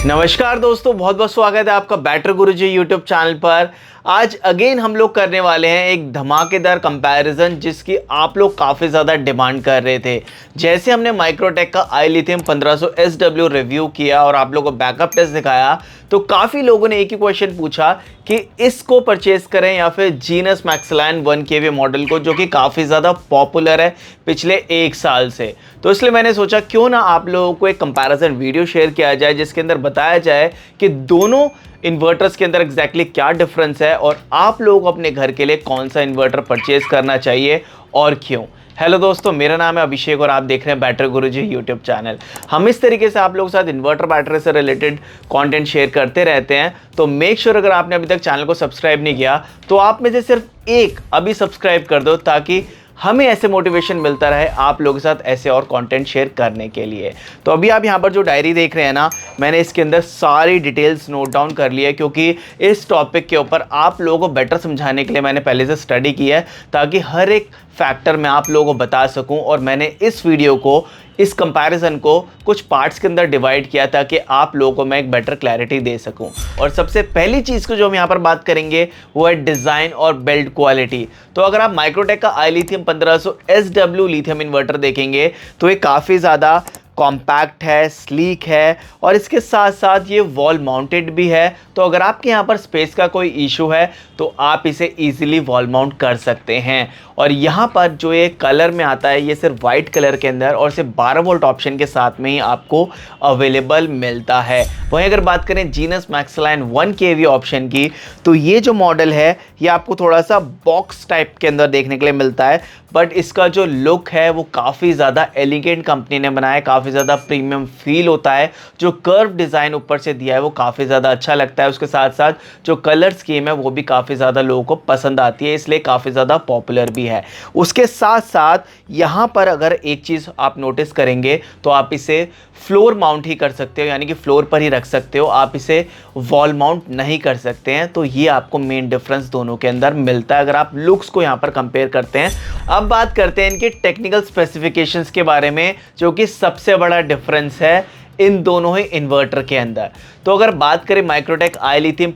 नमस्कार दोस्तों, बहुत बहुत स्वागत है आपका बैटर गुरुजी यूट्यूब चैनल पर। आज अगेन हम लोग करने वाले हैं एक धमाकेदार कंपैरिजन जिसकी आप लोग काफ़ी ज़्यादा डिमांड कर रहे थे। जैसे हमने माइक्रोटेक का आई लिथियम 1500 SW रिव्यू किया और आप लोगों को बैकअप टेस्ट दिखाया, तो काफ़ी लोगों ने एक ही क्वेश्चन पूछा कि इसको परचेज करें या फिर जीनस मैक्सलाइन 1 kVA मॉडल को, जो कि काफ़ी ज़्यादा पॉपुलर है पिछले एक साल से। तो इसलिए मैंने सोचा क्यों ना आप लोगों को एक कंपैरिजन वीडियो शेयर किया जाए जिसके अंदर बताया जाए कि दोनों इन्वर्टर्स के अंदर एग्जैक्टली क्या डिफरेंस है और आप लोगों को अपने घर के लिए कौन सा इन्वर्टर परचेज करना चाहिए और क्यों। हेलो दोस्तों, मेरा नाम है अभिषेक और आप देख रहे हैं बैटर गुरुजी यूट्यूब चैनल। हम इस तरीके से आप लोगों के साथ इन्वर्टर बैटरी से रिलेटेड कंटेंट शेयर करते रहते हैं, तो मेक श्योर अगर आपने अभी तक चैनल को सब्सक्राइब नहीं किया तो आप में से सिर्फ एक अभी सब्सक्राइब कर दो, ताकि हमें ऐसे मोटिवेशन मिलता रहे आप लोगों के साथ ऐसे और कंटेंट शेयर करने के लिए। तो अभी आप यहाँ पर जो डायरी देख रहे हैं ना, मैंने इसके अंदर सारी डिटेल्स नोट डाउन कर ली है, क्योंकि इस टॉपिक के ऊपर आप लोगों को बेटर समझाने के लिए मैंने पहले से स्टडी की है, ताकि हर एक फैक्टर मैं आप लोगों को बता सकूं। और मैंने इस वीडियो को, इस कंपैरिजन को कुछ पार्ट्स के अंदर डिवाइड किया ताकि आप लोगों को मैं एक बेटर क्लैरिटी दे सकूं। और सबसे पहली चीज़ को जो हम यहाँ पर बात करेंगे वो है डिज़ाइन और बिल्ड क्वालिटी। तो अगर आप माइक्रोटेक का आई लिथियम 1500 SW लिथियम इन्वर्टर देखेंगे तो ये काफ़ी ज़्यादा कॉम्पैक्ट है, स्लीक है और इसके साथ साथ ये वॉल माउंटेड भी है। तो अगर आपके यहाँ पर स्पेस का कोई इशू है तो आप इसे इजीली वॉल माउंट कर सकते हैं। और यहाँ पर जो ये कलर में आता है, ये सिर्फ वाइट कलर के अंदर और सिर्फ 12 वोल्ट ऑप्शन के साथ में ही आपको अवेलेबल मिलता है। वहीं अगर बात करें जीनस मैक्सलाइन 1 kVA ऑप्शन की, तो ये जो मॉडल है ये आपको थोड़ा सा बॉक्स टाइप के अंदर देखने के लिए मिलता है, बट इसका जो लुक है वो काफ़ी ज़्यादा एलिगेंट कंपनी ने बनाया है, काफ़ी ज़्यादा प्रीमियम फील होता है। जो कर्व डिज़ाइन ऊपर से दिया है वो काफ़ी ज़्यादा अच्छा लगता है। उसके साथ साथ जो कलर स्कीम है वो भी काफ़ी ज़्यादा लोगों को पसंद आती है, इसलिए काफ़ी ज़्यादा पॉपुलर भी है। उसके साथ साथ यहाँ पर अगर एक चीज़ आप नोटिस करेंगे तो आप इसे फ्लोर माउंट ही कर सकते हो, यानी कि फ्लोर पर ही रख सकते हो, आप इसे वॉल माउंट नहीं कर सकते हैं। तो ये आपको मेन डिफरेंस दोनों के अंदर मिलता है अगर आप लुक्स को यहाँ पर कंपेयर करते हैं। अब बात करते हैं इनके टेक्निकल स्पेसिफिकेशंस के बारे में, जो कि सबसे बड़ा डिफरेंस है इन दोनों ही इन्वर्टर के अंदर। तो अगर बात करें माइक्रोटेक आई लिथियम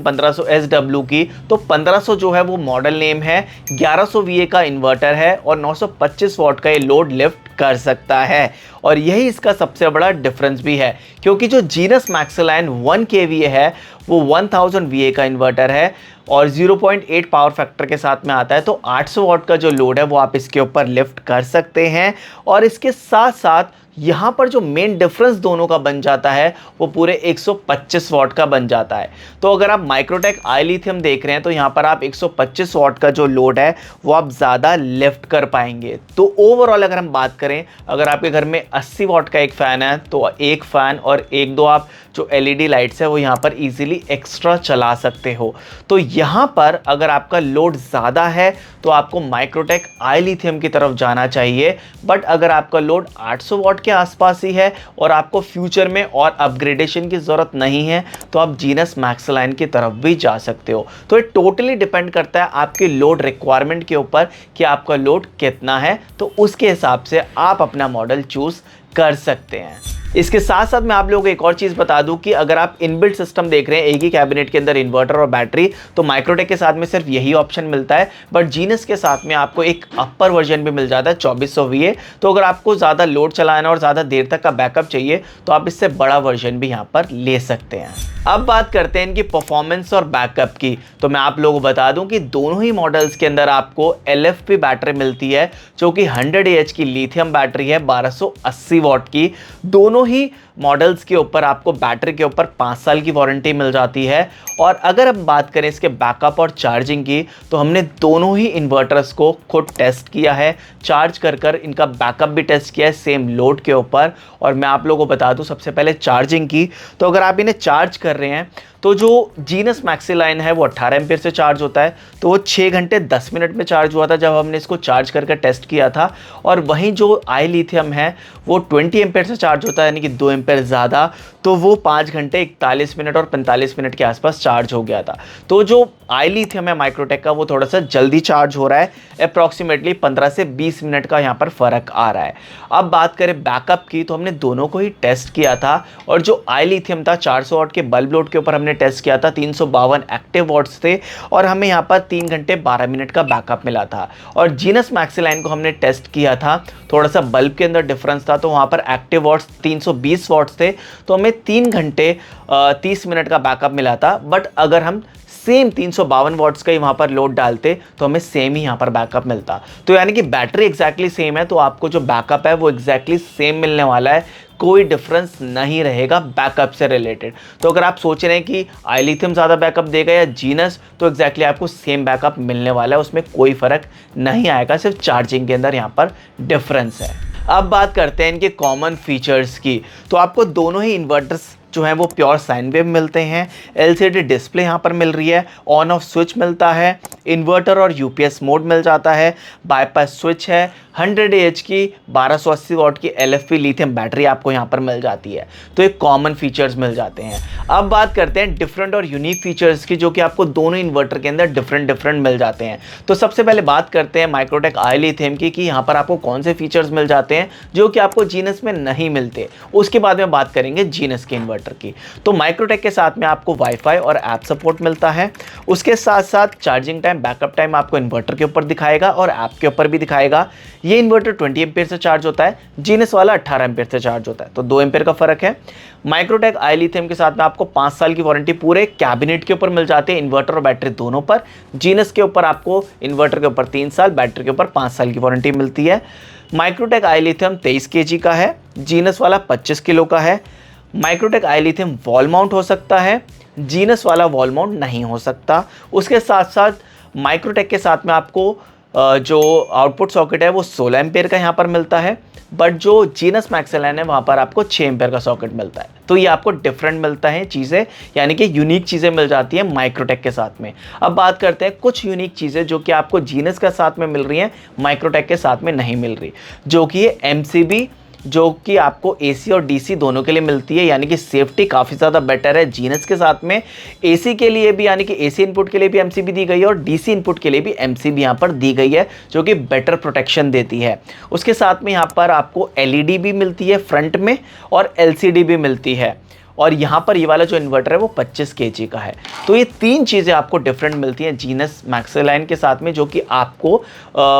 1500 SW की, तो 1500 जो है वो मॉडल नेम है, 1100 VA का इन्वर्टर है और 925 वॉट का ये लोड लिफ्ट कर सकता है। और यही इसका सबसे बड़ा डिफरेंस भी है, क्योंकि जो जीनस मैक्सलाइन 1 kVA है वो 1000 VA का इन्वर्टर है और 0.8 पावर फैक्टर के साथ में आता है। तो 800 वॉट का जो लोड है वो आप इसके ऊपर लिफ्ट कर सकते हैं। और इसके साथ साथ यहाँ पर जो मेन डिफरेंस दोनों का बन जाता है वो पूरे 125 वॉट का बन जाता है। तो अगर आप माइक्रोटेक आई लिथियम देख रहे हैं तो यहाँ पर आप 125 वॉट का जो लोड है वो आप ज़्यादा लिफ्ट कर पाएंगे। तो ओवरऑल अगर हम बात करें, अगर आपके घर में 80 वॉट का एक फ़ैन है तो एक फ़ैन और एक दो आप जो LED लाइट्स है वो यहाँ पर इजीली एक्स्ट्रा चला सकते हो। तो यहाँ पर अगर आपका लोड ज़्यादा है तो आपको माइक्रोटेक आई लिथियम की तरफ जाना चाहिए। बट अगर आपका लोड 800 वॉट के आसपास ही है और आपको फ्यूचर में और अपग्रेडेशन की ज़रूरत नहीं है तो आप जीनस मैक्सलाइन की तरफ भी जा सकते हो। तो ये टोटली डिपेंड करता है आपके लोड रिक्वायरमेंट के ऊपर कि आपका लोड कितना है, तो उसके हिसाब से आप अपना मॉडल चूज़ कर सकते हैं। इसके साथ साथ मैं आप लोगों को एक और चीज़ बता दूं कि अगर आप इनबिल्ट सिस्टम देख रहे हैं, एक ही कैबिनेट के अंदर इन्वर्टर और बैटरी, तो माइक्रोटेक के साथ में सिर्फ यही ऑप्शन मिलता है। बट जीनस के साथ में आपको एक अपर वर्जन भी मिल जाता है 2400 VA। तो अगर आपको ज़्यादा लोड चलाना और ज़्यादा देर तक का बैकअप चाहिए तो आप इससे बड़ा वर्जन भी यहाँ पर ले सकते हैं। अब बात करते हैं इनकी परफॉर्मेंस और बैकअप की। तो मैं आप लोगों को बता दूं कि दोनों ही मॉडल्स के अंदर आपको LFP बैटरी मिलती है, जो कि 100 AH की लिथियम बैटरी है 1280 वॉट की। दोनों ही मॉडल्स के ऊपर आपको बैटरी के ऊपर 5 साल की वारंटी मिल जाती है। और अगर हम बात करें इसके बैकअप और चार्जिंग की, तो हमने दोनों ही इन्वर्टर्स को खुद टेस्ट किया है, चार्ज कर इनका बैकअप भी टेस्ट किया है सेम लोड के ऊपर। और मैं आप लोगों को बता दूं सबसे पहले चार्जिंग की, तो अगर आप इन्हें चार्ज कर रहे हैं तो जो जीनस मैक्सलाइन है वो 18 एम्पीयर से चार्ज होता है, तो वो 6 घंटे 10 मिनट में चार्ज हुआ था जब हमने इसको चार्ज करके टेस्ट किया था। और वहीं जो आई लिथियम है वो 20 एम्पीयर से चार्ज होता है, यानी कि 2 एम्पेयर ज़्यादा, तो वो 5 घंटे 41 मिनट और 45 मिनट के आसपास चार्ज हो गया था। तो जो आई लिथियम है माइक्रोटेक का, वो थोड़ा सा जल्दी चार्ज हो रहा है, अप्रॉक्सीमेटली 15 से 20 मिनट का यहाँ पर फ़र्क आ रहा है। अब बात करें बैकअप की, तो हमने दोनों को ही टेस्ट किया था, और जो आई लिथियम था 400 वाट के बल्ब लोड के ऊपर हमने टेस्ट किया था, 352 एक्टिव वॉट्स थे और हमें यहाँ पर 3 घंटे 12 मिनट का बैकअप मिला था। और जीनस मैक्सिलाइन को हमने टेस्ट किया था, थोड़ा सा बल्ब के अंदर डिफरेंस था, तो वहाँ पर एक्टिव वॉट्स 320 वॉट्स थे, तो हमें 3 घंटे 30 मिनट का बैकअप मिला था। बट अगर हम सेम 352 वॉट्स का ही वहाँ पर लोड डालते तो हमें सेम ही यहाँ पर बैकअप मिलता। तो यानी कि बैटरी एग्जैक्टली सेम है, तो आपको जो बैकअप है वो एग्जैक्टली सेम मिलने वाला है, कोई डिफरेंस नहीं रहेगा बैकअप से रिलेटेड। तो अगर आप सोच रहे हैं कि आई लिथियम ज़्यादा बैकअप देगा या जीनस, तो एग्जैक्टली आपको सेम बैकअप मिलने वाला है, उसमें कोई फ़र्क नहीं आएगा, सिर्फ चार्जिंग के अंदर यहाँ पर डिफरेंस है। अब बात करते हैं इनके कॉमन फीचर्स की। तो आपको दोनों ही इन्वर्टर्स जो है वो प्योर साइन वेव मिलते हैं, एलसीडी डिस्प्ले यहाँ पर मिल रही है, ऑन ऑफ स्विच मिलता है, इन्वर्टर और यूपीएस मोड मिल जाता है, बाईपास स्विच है, 100 AH की 1280 वाट की LFP लिथियम बैटरी आपको यहाँ पर मिल जाती है। तो एक कॉमन फीचर्स मिल जाते हैं। अब बात करते हैं डिफरेंट और यूनिक फीचर्स की, जो कि आपको दोनों इन्वर्टर के अंदर डिफरेंट मिल जाते हैं। तो सबसे पहले बात करते हैं माइक्रोटेक आई लिथियम की, कि यहाँ पर आपको कौन से फीचर्स मिल जाते हैं जो कि आपको जीनस में नहीं मिलते। उसके बाद में बात करेंगे जीनस के इन्वर्टर की। तो माइक्रोटेक के साथ में आपको वाईफाई और ऐप सपोर्ट मिलता है, उसके साथ साथ चार्जिंग टाइम, बैकअप टाइम आपको इन्वर्टर के ऊपर दिखाएगा और ऐप के ऊपर भी दिखाएगा। ये इन्वर्टर 20 एम्पीयर से चार्ज होता है, जीनस वाला 18 एम्पीयर से चार्ज होता है, तो 2 एम्पीयर का फर्क है। माइक्रोटेक आई लिथियम के साथ में आपको 5 साल की वारंटी पूरे कैबिनेट के ऊपर मिल जाती है, इन्वर्टर और बैटरी दोनों पर। जीनस के ऊपर आपको इन्वर्टर के ऊपर 3 साल, बैटरी के ऊपर 5 साल की वारंटी मिलती है। माइक्रोटेक आई लिथियम 23 kg का है, जीनस वाला 25 किलो का है। माइक्रोटेक आई लिथियम वॉल माउंट हो सकता है, जीनस वाला वॉल माउंट नहीं हो सकता। उसके साथ साथ माइक्रोटेक के साथ में आपको जो आउटपुट सॉकेट है वो 16 एम्पेयर का यहाँ पर मिलता है, बट जो जीनस मैक्सिलाइन है वहाँ पर आपको 6 एम्पेयर का सॉकेट मिलता है। तो ये आपको डिफरेंट मिलता है चीज़ें, यानी कि यूनिक चीज़ें मिल जाती हैं माइक्रोटेक के साथ में। अब बात करते हैं कुछ यूनिक चीज़ें जो कि आपको जीनस के साथ में मिल रही हैं, माइक्रोटेक के साथ में नहीं मिल रही, जो कि ये MCB, जो कि आपको AC और DC दोनों के लिए मिलती है, यानी कि सेफ्टी काफ़ी ज़्यादा बेटर है जीनस के साथ में। AC के लिए भी, यानी कि AC इनपुट के लिए भी MCB दी गई है और DC इनपुट के लिए भी MCB यहाँ पर दी गई है, जो कि बेटर प्रोटेक्शन देती है। उसके साथ में यहाँ पर आपको LED भी मिलती है फ्रंट में और LCD भी मिलती है, और यहाँ पर ये वाला जो इन्वर्टर है वो 25 kg का है। तो ये 3 चीज़ें आपको डिफरेंट मिलती हैं जीनस मैक्सिलाइन के साथ में, जो कि आपको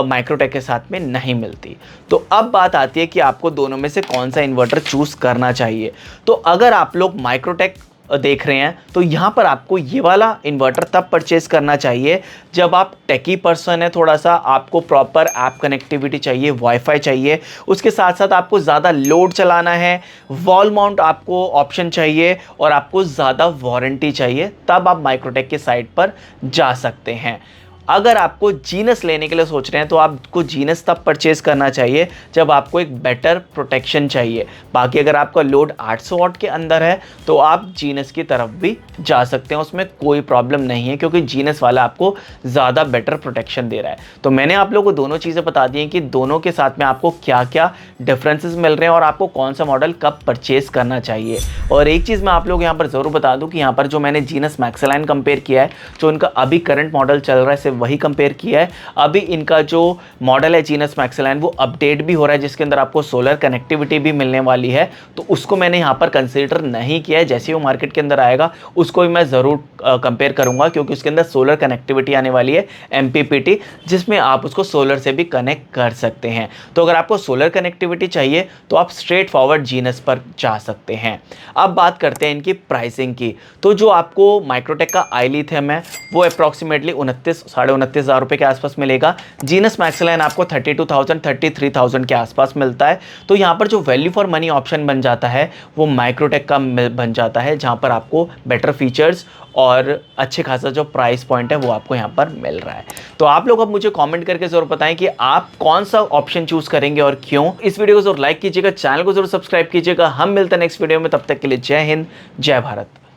माइक्रोटेक के साथ में नहीं मिलती। तो अब बात आती है कि आपको दोनों में से कौन सा इन्वर्टर चूज़ करना चाहिए। तो अगर आप लोग माइक्रोटेक देख रहे हैं तो यहाँ पर आपको ये वाला इन्वर्टर तब परचेज करना चाहिए जब आप टेकी पर्सन है, थोड़ा सा आपको प्रॉपर ऐप कनेक्टिविटी चाहिए, वाईफाई चाहिए, उसके साथ साथ आपको ज़्यादा लोड चलाना है, वॉल माउंट आपको ऑप्शन चाहिए और आपको ज़्यादा वारंटी चाहिए, तब आप माइक्रोटेक के साइट पर जा सकते हैं। अगर आपको जीनस लेने के लिए सोच रहे हैं तो आपको जीनस तब परचेज करना चाहिए जब आपको एक बेटर प्रोटेक्शन चाहिए। बाकी अगर आपका लोड 800 वाट के अंदर है तो आप जीनस की तरफ भी जा सकते हैं, उसमें कोई प्रॉब्लम नहीं है, क्योंकि जीनस वाला आपको ज़्यादा बेटर प्रोटेक्शन दे रहा है। तो मैंने आप लोगों को दोनों चीज़ें बता दी हैं कि दोनों के साथ में आपको क्या क्या डिफरेंसेस मिल रहे हैं और आपको कौन सा मॉडल कब परचेज करना चाहिए। और एक चीज़ मैं आप लोग यहाँ पर ज़रूर बता दूँ कि यहाँ पर जो मैंने जीनस मैक्सिलाइन कंपेयर किया है, जो उनका अभी करंट मॉडल चल रहा है वही कंपेयर किया है। अभी इनका जो मॉडल है जीनस मैक्सिलाइन वो अपडेट भी हो रहा है, जिसके अंदर आपको सोलर कनेक्टिविटी भी मिलने वाली है, तो उसको मैंने यहाँ पर कंसीडर नहीं किया है। जैसे ही वो मार्केट के अंदर आएगा उसको भी मैं ज़रूर कंपेयर करूँगा, क्योंकि उसके अंदर सोलर कनेक्टिविटी आने वाली है MPPT, जिसमें आप उसको सोलर से भी कनेक्ट कर सकते हैं। तो अगर आपको सोलर कनेक्टिविटी चाहिए तो आप स्ट्रेट फॉरवर्ड जीनस पर जा सकते हैं। अब बात करते हैं इनकी प्राइसिंग की। तो जो आपको माइक्रोटेक का आई लिथियम है वो अप्रॉक्सीमेटली 29,000 रुपये के आसपास मिलेगा। जीनस मैक्सिलाइन आपको 32,000 33,000 के आसपास मिलता है। तो यहाँ पर जो वैल्यू फॉर मनी ऑप्शन बन जाता है वो माइक्रोटेक का बन जाता है, जहाँ पर आपको बेटर फीचर्स और अच्छे खासा जो प्राइस पॉइंट है वो आपको यहाँ पर मिल रहा है। तो आप लोग अब मुझे कमेंट करके ज़रूर बताएं कि आप कौन सा ऑप्शन चूज़ करेंगे और क्यों। इस वीडियो को ज़रूर लाइक कीजिएगा, चैनल को ज़रूर सब्सक्राइब कीजिएगा। हम मिलते हैं नेक्स्ट वीडियो में, तब तक के लिए जय हिंद, जय भारत।